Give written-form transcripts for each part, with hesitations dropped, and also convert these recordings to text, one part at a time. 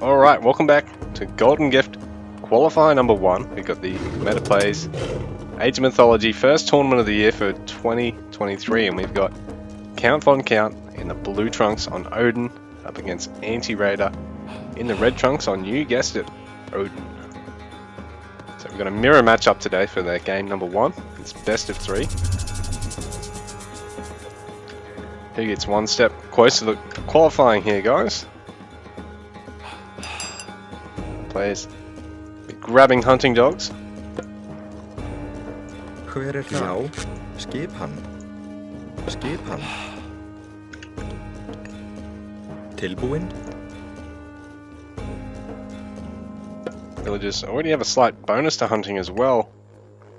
Alright, welcome back to Golden Gift Qualifier number 1. We've got the Meta Plays Age of Mythology first tournament of the year for 2023, and we've got Count Von Count in the blue trunks on Odin up against AntiRaider in the red trunks on, you guessed it, Odin. So we've got a mirror matchup today for their game number 1. It's best of 3. Who gets one step closer to qualifying here, guys? Players grabbing hunting dogs. Hver það? Skip hann. Skip hann. Tilbúin? Villagers already have a slight bonus to hunting as well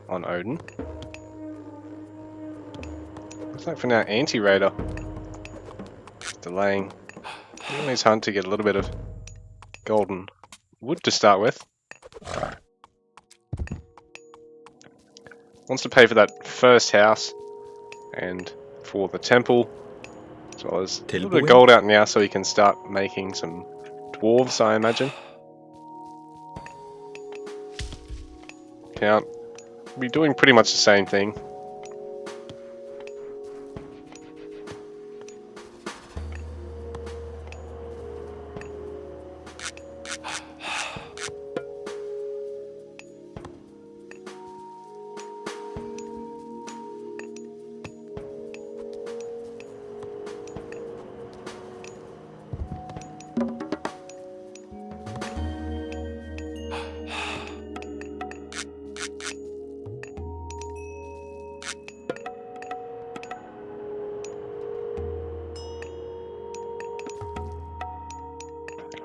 on Odin. Looks like for now AntiRaider delaying his hunt to get a little bit of golden wood to start with. Wants to pay for that first house and for the temple, as well as a little bit of gold out now so he can start making some dwarves, I imagine. Count will be doing pretty much the same thing.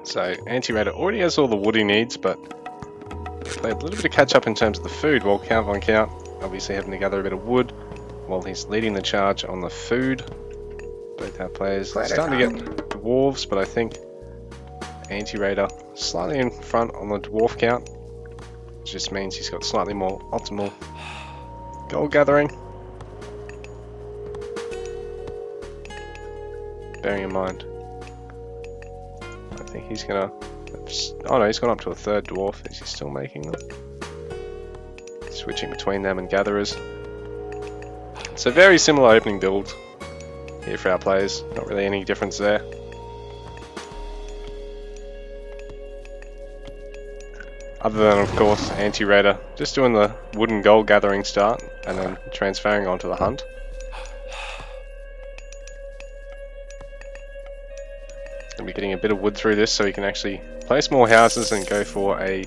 So AntiRaider already has all the wood he needs, but played a little bit of catch up in terms of the food, while Count Von Count obviously having to gather a bit of wood while he's leading the charge on the food. Both our players starting to get dwarves, but I think AntiRaider slightly in front on the dwarf count, which just means he's got slightly more optimal gold gathering. Bearing in mind, I think he's gonna... Oh no, he's gone up to a third dwarf. Is he still making them? Switching between them and gatherers. So very similar opening build here for our players. Not really any difference there. Other than, of course, AntiRaider just doing the wood and gold gathering start and then transferring onto the hunt. Gonna be getting a bit of wood through this so he can actually place more houses and go for a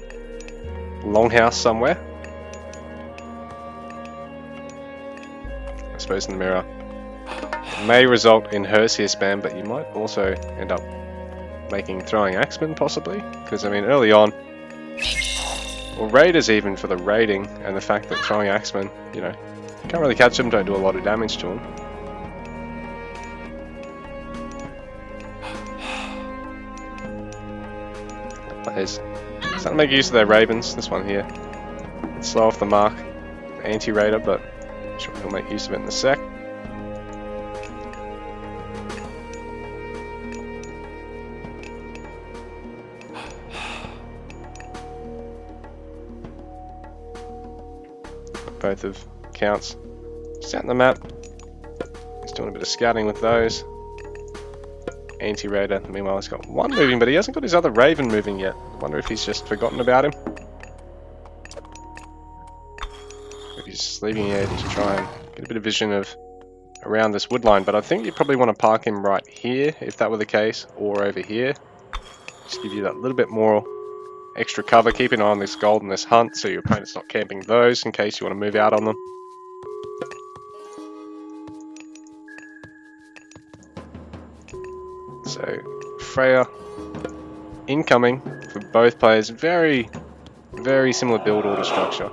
longhouse somewhere. I suppose in the mirror it may result in Hearseer spam, but you might also end up making throwing axemen possibly, because I mean early on, or raiders even for the raiding, and the fact that throwing axemen, you know, can't really catch them, don't do a lot of damage to them. Players starting to make use of their ravens. This one here, it's slow off the mark, AntiRaider, but I'm sure he'll make use of it in a sec. Both of Counts set the map. He's doing a bit of scouting with those. AntiRaider, meanwhile, he's got one moving, but he hasn't got his other raven moving yet. I wonder if he's just forgotten about him. If he's just leaving here to try and get a bit of vision of around this wood line, but I think you probably want to park him right here, if that were the case, or over here. Just give you that little bit more extra cover. Keep an eye on this gold and this hunt, so your opponent's not camping those in case you want to move out on them. So, Freya incoming for both players. Very, very similar build order structure.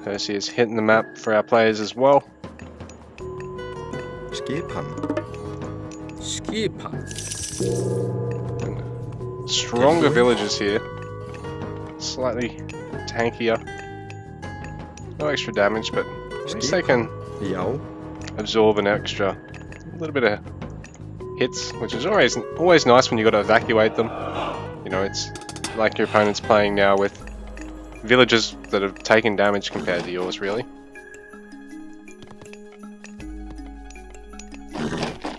Hearseer is hitting the map for our players as well. Skip hann. Skip hann. Stronger villagers here. Slightly tankier. No extra damage, but at least they can absorb an extra little bit of hits, which is always nice when you got to evacuate them. You know, it's like your opponent's playing now with villages that have taken damage compared to yours, really.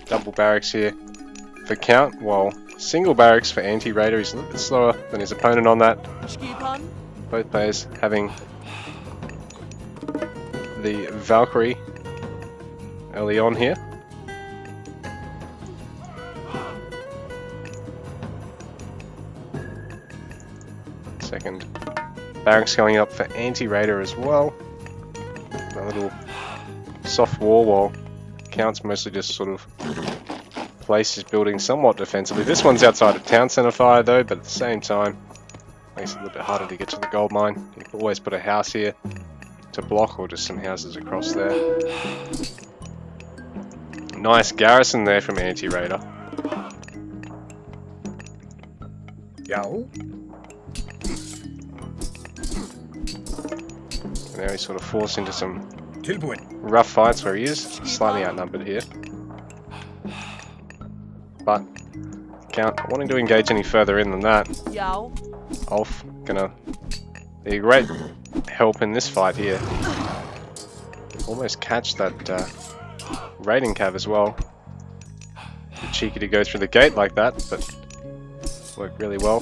Double barracks here for Count, while single barracks for AntiRaider. He's a little bit slower than his opponent on that. Both players having the Valkyrie early on here. Second barracks going up for AntiRaider as well. A little soft wall while Count's mostly just sort of place his building somewhat defensively. This one's outside of town centre fire though, but at the same time makes it a little bit harder to get to the gold mine. You can always put a house here to block, or just some houses across there. Nice garrison there from AntiRaider. Yo. Now he's sort of forced into some Tilbúin. rough fights where he is slightly outnumbered here. But Count not wanting to engage any further in than that. Ulf gonna be a great help in this fight here. Almost catch that raiding cav as well. Bit cheeky to go through the gate like that, but worked really well.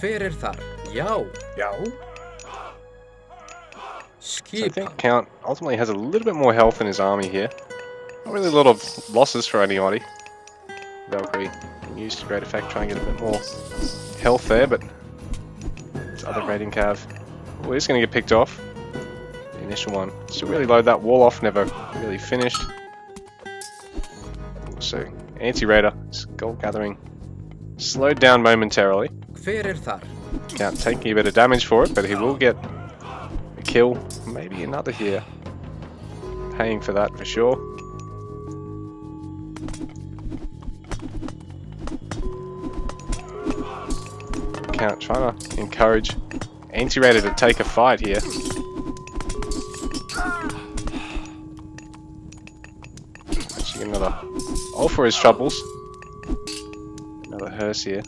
Hver þar? Já. Já. So I think Count ultimately has a little bit more health in his army here. Not really a lot of losses for anybody. Valkyrie can use to great effect, try and get a bit more health there, but this other raiding cav, oh, he's going to get picked off. The initial one. Still really low, that wall off never really finished. So AntiRaider, gold gathering, slowed down momentarily. Hver þar? Count taking a bit of damage for it, but he will get a kill, maybe another here. Paying for that for sure. Count trying to encourage AntiRaider to take a fight here. Actually another all for his troubles. Another hearse here.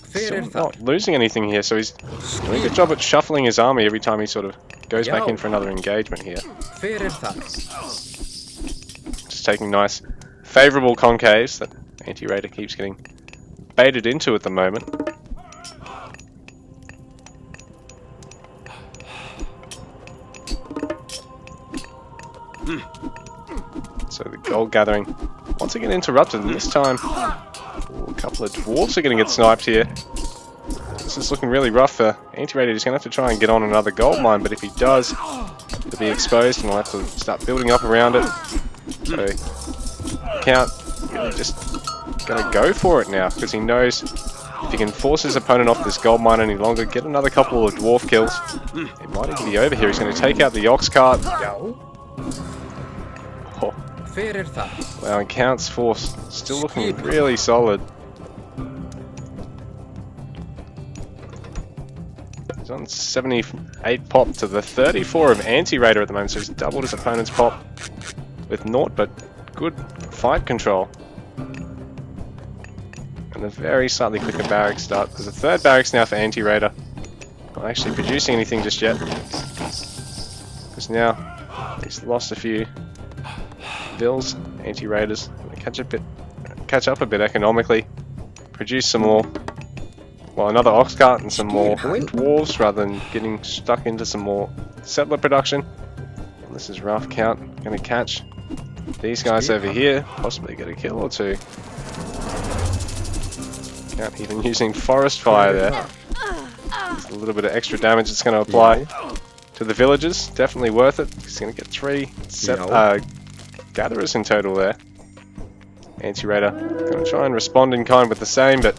Still not losing anything here, so he's doing a good job at shuffling his army every time he sort of goes back in for another engagement here. Just taking nice, favourable concaves that AntiRaider keeps getting baited into at the moment. So the gold gathering once again interrupted, and this time a couple of dwarves are going to get sniped here. This is looking really rough for AntiRaider. He's going to have to try and get on another gold mine, but if he does, he'll be exposed and we'll have to start building up around it. So Count really just going to go for it now, because he knows if he can force his opponent off this gold mine any longer, get another couple of dwarf kills, it might even be over here. He's going to take out the ox cart. Oh. Wow, and Count's force still looking really solid. He's on 78 pop to the 34 of AntiRaider at the moment, so he's doubled his opponent's pop with naught, but good fight control. And a very slightly quicker barracks start. There's a third barracks now for AntiRaider. Not actually producing anything just yet, because now he's lost a few bills. AntiRaiders catch up a bit economically, produce some more. Well, another ox cart and some more dwarves rather than getting stuck into some more settler production. And this is rough. Count going to catch these guys over here, possibly get a kill or two. Count even using forest fire there. There's a little bit of extra damage it's going to apply to the villagers. Definitely worth it. He's going to get 3 gatherers in total there. AntiRaider going to try and respond in kind with the same, but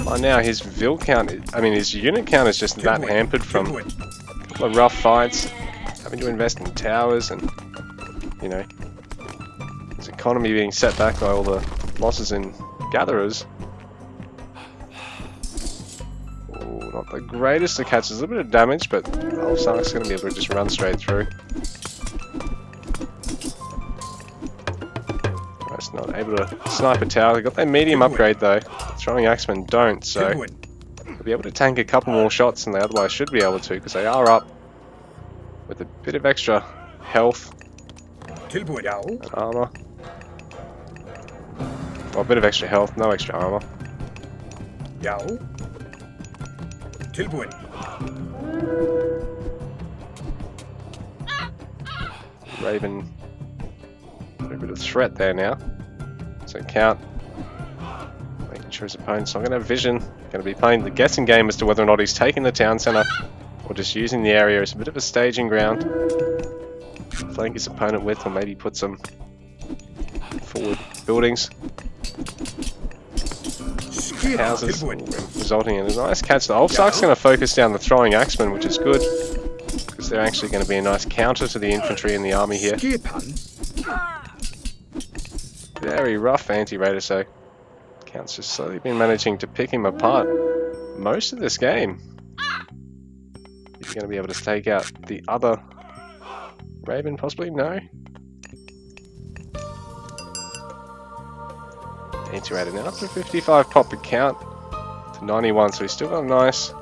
by now his his unit count is just that hampered from a couple of rough fights, having to invest in towers, and you know, his economy being set back by all the losses in gatherers. Ooh, not the greatest to catch. There's a little bit of damage, but Ulfsark's going to be able to just run straight through. He's not able to snipe a tower. They got their medium upgrade though. Throwing axemen don't, so they'll be able to tank a couple more shots than they otherwise should be able to, because they are up with a bit of extra health and armor. Well, a bit of extra health, no extra armor. Raven, a bit of threat there now. So Count, making sure his opponent's not going to have vision. Going to be playing the guessing game as to whether or not he's taking the town centre or just using the area as a bit of a staging ground. Flank his opponent with, or maybe put some forward buildings, houses, resulting in a nice catch. The Ulfsark's going to focus down the throwing axemen, which is good, because they're actually going to be a nice counter to the infantry in the army here. Very rough AntiRaider, so Count's just slowly been managing to pick him apart most of this game. He's going to be able to stake out the other Raven, possibly? No. AntiRaider now up to 55 pop per count to 91, so he's still got a nice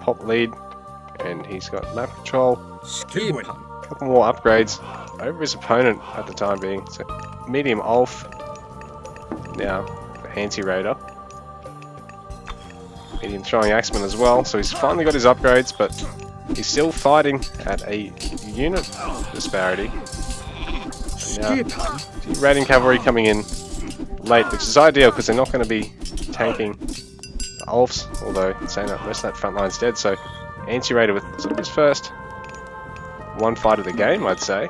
pop lead, and he's got map control, a couple more upgrades over his opponent at the time being. So medium Ulf now for AntiRaider, medium throwing axeman as well, so he's finally got his upgrades, but he's still fighting at a unit disparity. Now, raiding cavalry coming in late, which is ideal because they're not going to be tanking the Ulfs, although saying that most of that front line's dead, so AntiRaider with sort of his first one fight of the game, I'd say.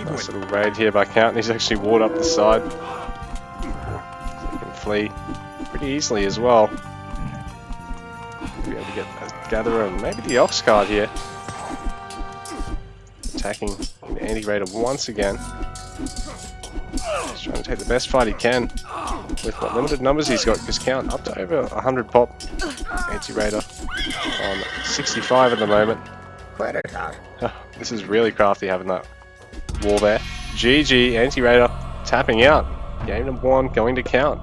Nice little raid here by Count, and he's actually ward up the side. So he can flee pretty easily as well. Be able to get a gatherer and maybe the Ox card here. Attacking in AntiRaider once again. He's trying to take the best fight he can with what limited numbers he's got, because Count up to over 100 pop. AntiRaider on 65 at the moment. This is really crafty having that wall there. GG, AntiRaider tapping out. Game number 1 going to Count.